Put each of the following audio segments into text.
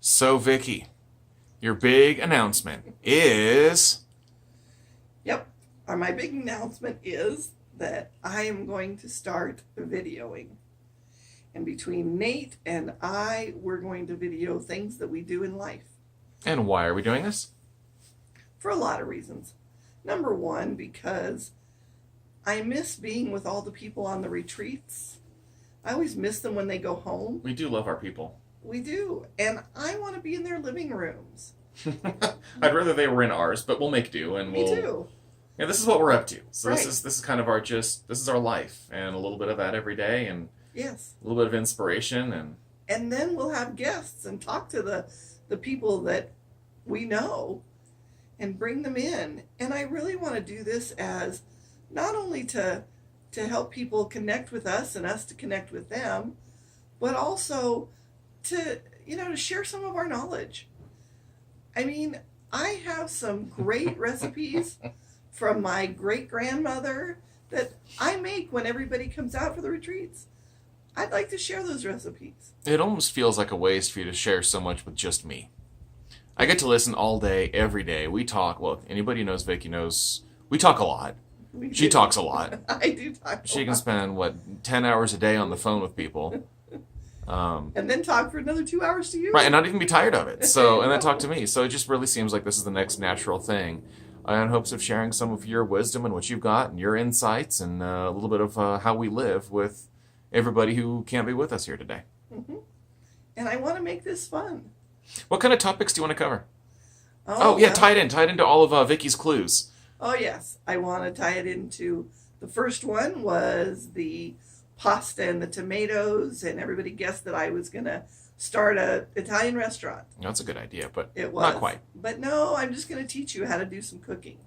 So, Vikki, your big announcement is... Yep. My big announcement is that I am going to start videoing. And between Nate and I, we're going to video things that we do in life. And why are we doing this? For a lot of reasons. Number one, because I miss being with all the people on the retreats. I always miss them when they go home. We do love our people. We do. And I want to be in their living rooms. I'd rather they were in ours, but we'll make do, and Me too. Yeah, this is what we're up to. So Right. this is kind of our this is our life, and a little bit of that every day, and Yes. a little bit of inspiration, And then we'll have guests and talk to the people that we know and bring them in. And I really want to do this as not only to help people connect with us and us to connect with them, but also to share some of our knowledge. I mean, I have some great recipes from my great-grandmother that I make when everybody comes out for the retreats. I'd like to share those recipes. it almost feels like a waste for you to share so much with just me. I get to listen all day, every day. We talk. Well, anybody who knows Vikki knows we talk a lot. She talks a lot. I do talk a She lot. can spend 10 hours a day on the phone with people. And then talk for another 2 hours to you. Right, and not even be tired of it. So, and then talk to me. So it just really seems like this is the next natural thing. In hopes of sharing some of your wisdom and what you've got and your insights and a little bit of how we live with everybody who can't be with us here today. Mm-hmm. And I want to make this fun. What kind of topics do you want to cover? Oh, yeah, well, tie it into all of Vikki's clues. Oh, yes. I want to tie it into the first one was the pasta and the tomatoes, and everybody guessed that I was going to start an Italian restaurant. That's a good idea, but It was. not quite. But no, I'm just going to teach you how to do some cooking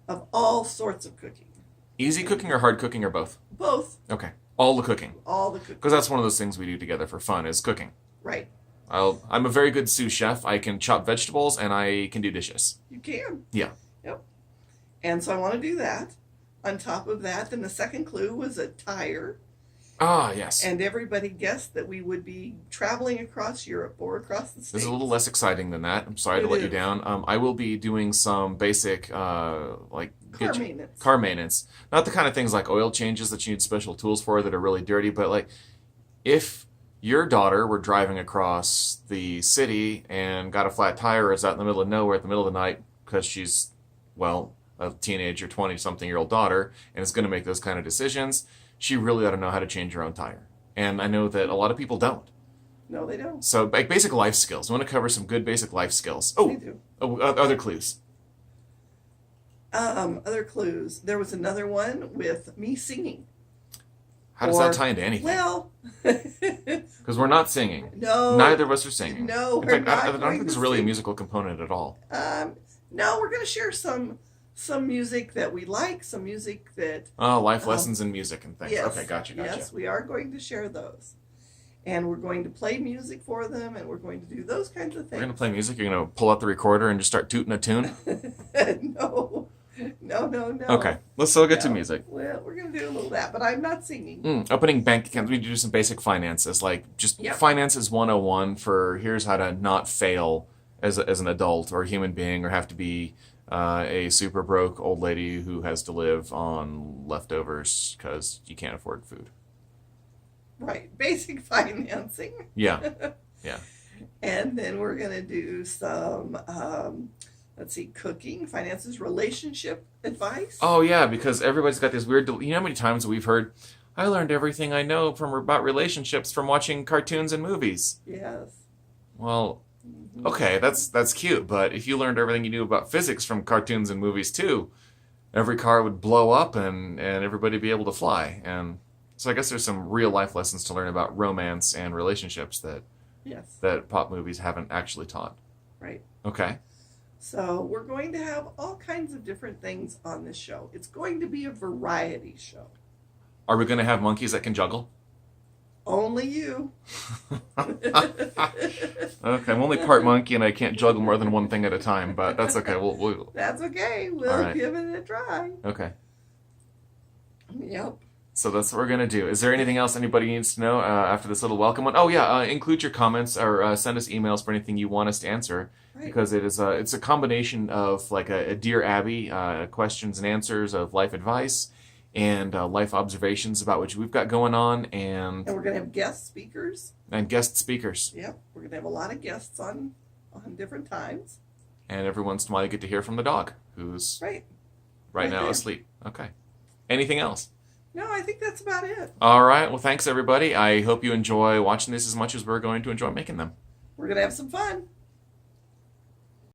of all sorts of cooking. Easy cooking or hard cooking or both? Both. Okay, all the cooking. All the cooking. Because that's one of those things we do together for fun is cooking. Right. I'm a very good sous chef. I can chop vegetables and I can do dishes. You can. Yeah. Yep. And so I want to do that. On top of that, then the second clue was a tire. Ah, yes. And everybody guessed that we would be traveling across Europe or across the This States. is a little less exciting than that. I'm sorry to It let you is. down. I will be doing some basic, Car maintenance. car maintenance. Not the kind of things like oil changes that you need special tools for that are really dirty, but like if your daughter were driving across the city and got a flat tire or is out in the middle of nowhere at the middle of the night because she's, well, a teenager, 20-something-year-old daughter, and is going to make those kind of decisions, she really ought to know how to change her own tire. And I know that a lot of people don't. No, they don't. So, like basic life skills. I want to cover some good basic life skills. They do. Other clues. Other clues. There was another one with me singing. How does that tie into anything? Well, Because we're not singing. no. Neither of us are singing. No, In we're fact, not I don't going think there's to really a sing. musical component at all. No, we're going to share some music that we like, some music that... Oh, life lessons in music and things. Yes, Okay, gotcha. Yes, we are going to share those. And we're going to play music for them, and we're going to do those kinds of We're things. going to play music. You're going to pull out the recorder and just start tooting a tune? No. Okay, let's still get to No. music. Well, we're going to do a little of that, but I'm not singing. Opening bank accounts. We do some basic finances, like just Yep. finances 101 for here's how to not fail as an adult or a human being or have to be a super broke old lady who has to live on leftovers because you can't afford food. Right, basic financing. Yeah, yeah. And then we're going to do some, cooking, finances, relationship advice. Oh yeah, because everybody's got this weird. You know how many times we've heard, "I learned everything I know about relationships from watching cartoons and movies." Yes. Well, okay, that's cute, but if you learned everything you knew about physics from cartoons and movies too, every car would blow up and everybody would be able to fly. And so I guess there's some real life lessons to learn about romance and relationships Yes. that pop movies haven't actually taught. Right. Okay. So we're going to have all kinds of different things on this show. It's going to be a variety show. Are we going to have monkeys that can juggle? Only you. Okay, I'm only part monkey and I can't juggle more than one thing at a time, but that's okay. We'll That's okay. We'll All right. give it a try. okay. Yep. So that's what we're going to do. Is there anything else anybody needs to know after this little welcome one? Oh, yeah, include your comments or send us emails for anything you want us to answer. Right. Because it's a combination of like a Dear Abby, questions and answers of life advice and life observations about what we've got going on And we're going to have guest speakers. and guest speakers. Yep. We're going to have a lot of guests on different times. And every once in a while you get to hear from the dog, who's right now there. asleep. Okay. Anything else? No, I think that's about it. All right. Well, thanks, everybody. I hope you enjoy watching this as much as we're going to enjoy making them. We're going to have some fun.